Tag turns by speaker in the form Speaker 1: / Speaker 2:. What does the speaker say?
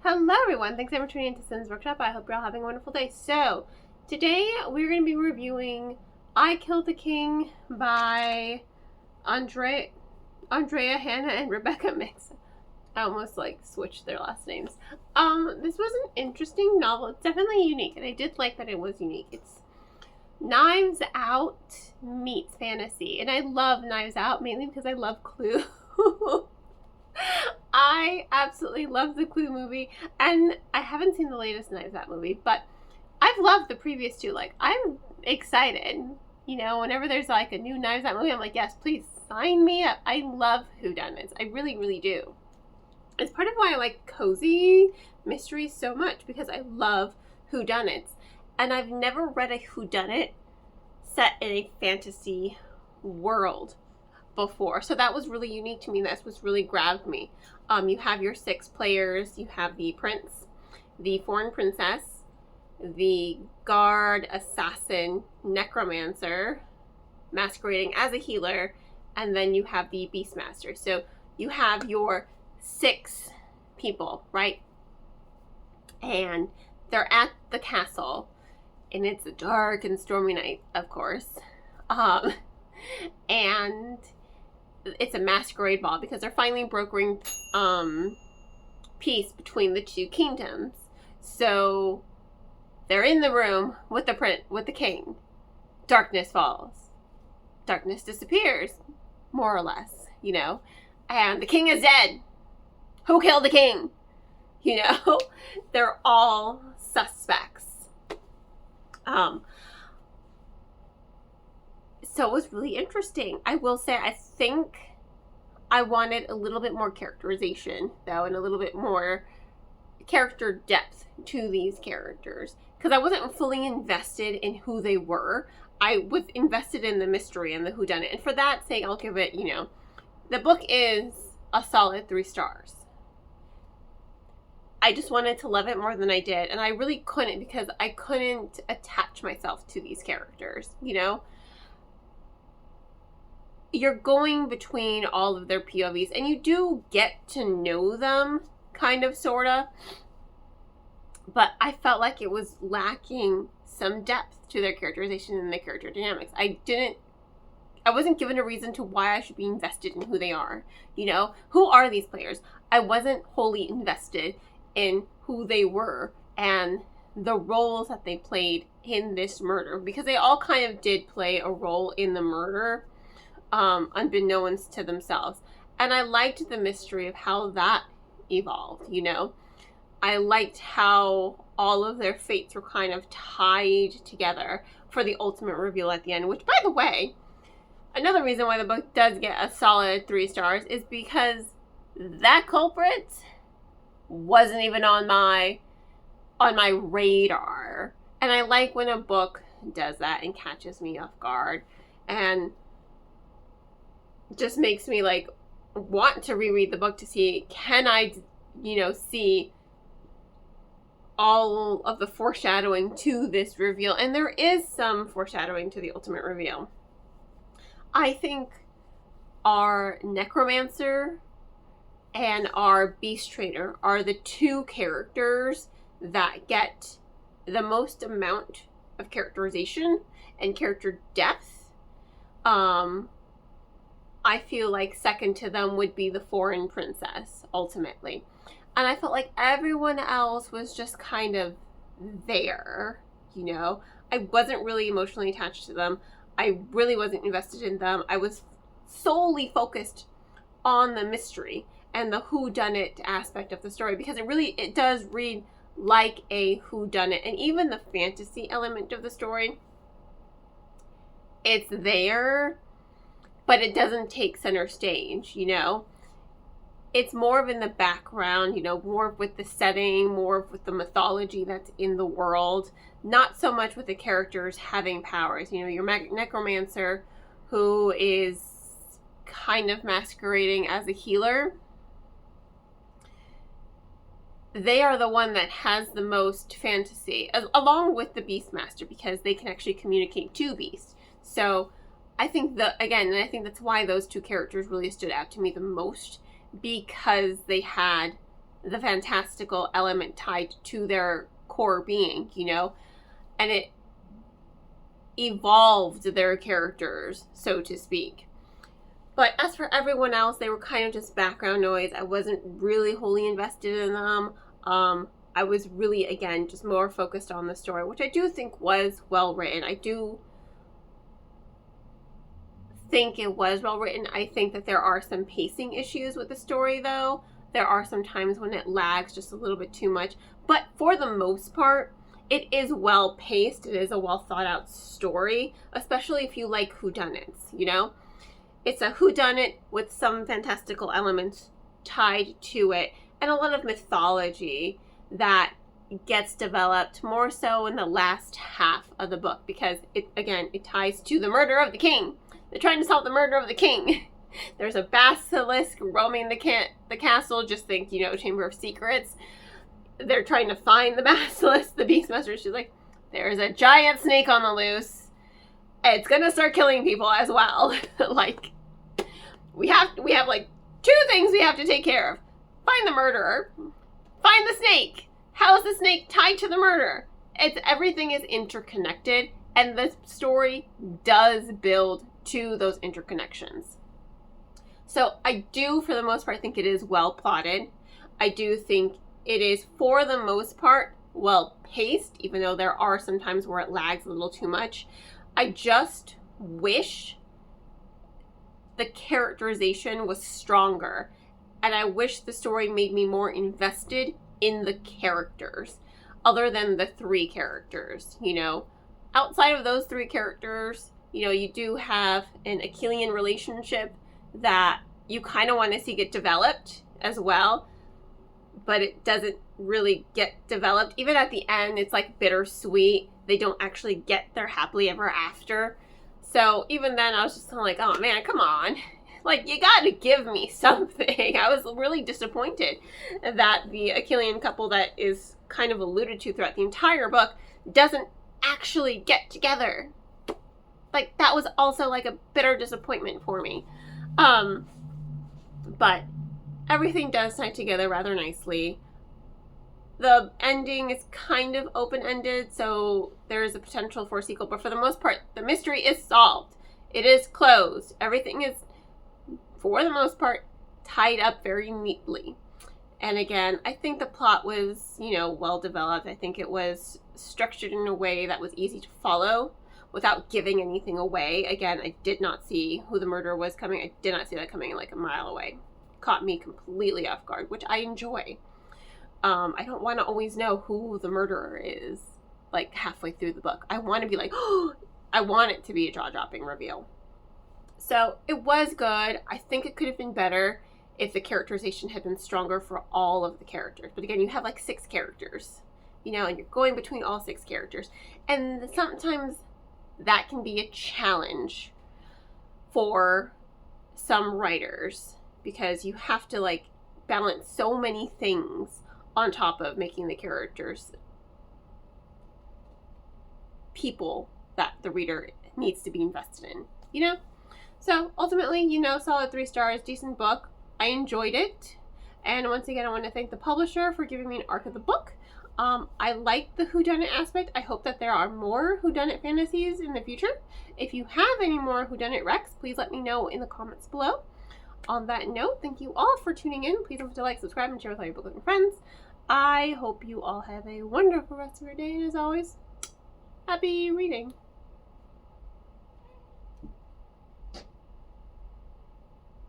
Speaker 1: Hello everyone, thanks for tuning into Sin's Workshop. I hope you're all having a wonderful day. So, today we're going to be reviewing I Killed the King by Andrea Hannah and Rebecca Mix. I almost switched their last names. This was an interesting novel. It's definitely unique, and I did like that it was unique. It's Knives Out meets fantasy, and I love Knives Out mainly because I love Clue. I absolutely love the Clue movie, and I haven't seen the latest Knives Out movie, but I've loved the previous two. I'm excited. Whenever there's a new Knives Out movie, I'm like, yes, please sign me up. I love whodunits. I really, really do. It's part of why I like cozy mysteries so much, because I love whodunits. And I've never read a whodunit set in a fantasy world before, so that was really unique to me. That's what really grabbed me. You have your 6 players. You have the prince, the foreign princess, the guard, assassin, necromancer, masquerading as a healer, and then you have the beastmaster. So you have your 6 people, right? And they're at the castle, and it's a dark and stormy night, of course. And it's a masquerade ball because they're finally brokering peace between the two kingdoms. So they're in the room with the king. Darkness falls. Darkness disappears, more or less, and the king is dead. Who killed the king? They're all suspects. So it was really interesting. I will say, I think I wanted a little bit more characterization, though, and a little bit more character depth to these characters, because I wasn't fully invested in who they were. I was invested in the mystery and the whodunit, and for that sake, I'll give it, the book is a solid 3 stars. I just wanted to love it more than I did, and I really couldn't, because I couldn't attach myself to these characters, You're going between all of their POVs, and you do get to know them, kind of, sorta. But I felt like it was lacking some depth to their characterization and their character dynamics. I wasn't given a reason to why I should be invested in who they are. Who are these players? I wasn't wholly invested in who they were and the roles that they played in this murder, because they all kind of did play a role in the murder, unbeknownst to themselves. And I liked the mystery of how that evolved, I liked how all of their fates were kind of tied together for the ultimate reveal at the end, which, by the way, another reason why the book does get a solid 3 stars is because that culprit wasn't even on my radar. And I like when a book does that and catches me off guard, and just makes me want to reread the book to see, can I see all of the foreshadowing to this reveal. And there is some foreshadowing to the ultimate reveal. I think our necromancer and our beast trader are the 2 characters that get the most amount of characterization and character depth. I feel like second to them would be the foreign princess, ultimately. And I felt like everyone else was just kind of there, I wasn't really emotionally attached to them. I really wasn't invested in them. I was solely focused on the mystery and the whodunit aspect of the story, because it does read like a whodunit. And even the fantasy element of the story, it's there, but it doesn't take center stage, It's more of in the background, more with the setting, more with the mythology that's in the world, not so much with the characters having powers. Your necromancer, who is kind of masquerading as a healer, they are the one that has the most fantasy, along with the beastmaster, because they can actually communicate to beasts. So I think that's why those 2 characters really stood out to me the most, because they had the fantastical element tied to their core being, you know? And it evolved their characters, so to speak. But as for everyone else, they were kind of just background noise. I wasn't really wholly invested in them. I was really, again, just more focused on the story, which I do think was well written. I do think it was well written. I think that there are some pacing issues with the story, though. There are some times when it lags just a little bit too much. But for the most part, it is well paced. It is a well thought out story, especially if you like whodunits, you know? It's a whodunit with some fantastical elements tied to it and a lot of mythology that gets developed more so in the last half of the book because it ties to the murder of the king. They're trying to solve the murder of the king. There's a basilisk roaming the castle. Just think, you know, Chamber of Secrets. They're trying to find the basilisk. The Beastmaster, she's like, there's a giant snake on the loose. It's gonna start killing people as well. Like, we have like 2 things we have to take care of. Find the murderer. Find the snake. How is the snake tied to the murder? Everything is interconnected, and the story does build to those interconnections. So I do, for the most part, think it is well plotted. I do think it is, for the most part, well paced, even though there are some times where it lags a little too much. I just wish the characterization was stronger, and I wish the story made me more invested in the characters, other than the 3 characters, you know. Outside of those 3 characters, you know, you do have an Achillean relationship that you kind of want to see get developed as well, but it doesn't really get developed. Even at the end, it's like bittersweet. They don't actually get their happily ever after. So even then, I was just kind of like, oh man, come on. Like, you gotta give me something. I was really disappointed that the Achillean couple that is kind of alluded to throughout the entire book doesn't actually get together. Like, that was also like a bitter disappointment for me. But everything does tie together rather nicely. The ending is kind of open-ended, so there is a potential for a sequel, but for the most part, the mystery is solved. It is closed. Everything is, for the most part, tied up very neatly. And again, I think the plot was, you know, well developed. I think it was structured in a way that was easy to follow without giving anything away. Again, I did not see who the murderer was coming. I did not see that coming like a mile away. Caught me completely off guard, which I enjoy. I don't want to always know who the murderer is, like, halfway through the book. I want to be like, oh, I want it to be a jaw-dropping reveal. So it was good. I think it could have been better if the characterization had been stronger for all of the characters. But again, you have like 6 characters, you know, and you're going between all 6 characters. And sometimes that can be a challenge for some writers because you have to like balance so many things on top of making the characters people that the reader needs to be invested in, you know? So ultimately, you know, solid 3 stars, decent book. I enjoyed it. And once again, I want to thank the publisher for giving me an arc of the book. I like the whodunit aspect. I hope that there are more whodunit fantasies in the future. If you have any more whodunit recs, please let me know in the comments below. On that note, thank you all for tuning in. Please don't forget to like, subscribe, and share with all your book loving friends. I hope you all have a wonderful rest of your day, and as always, happy reading.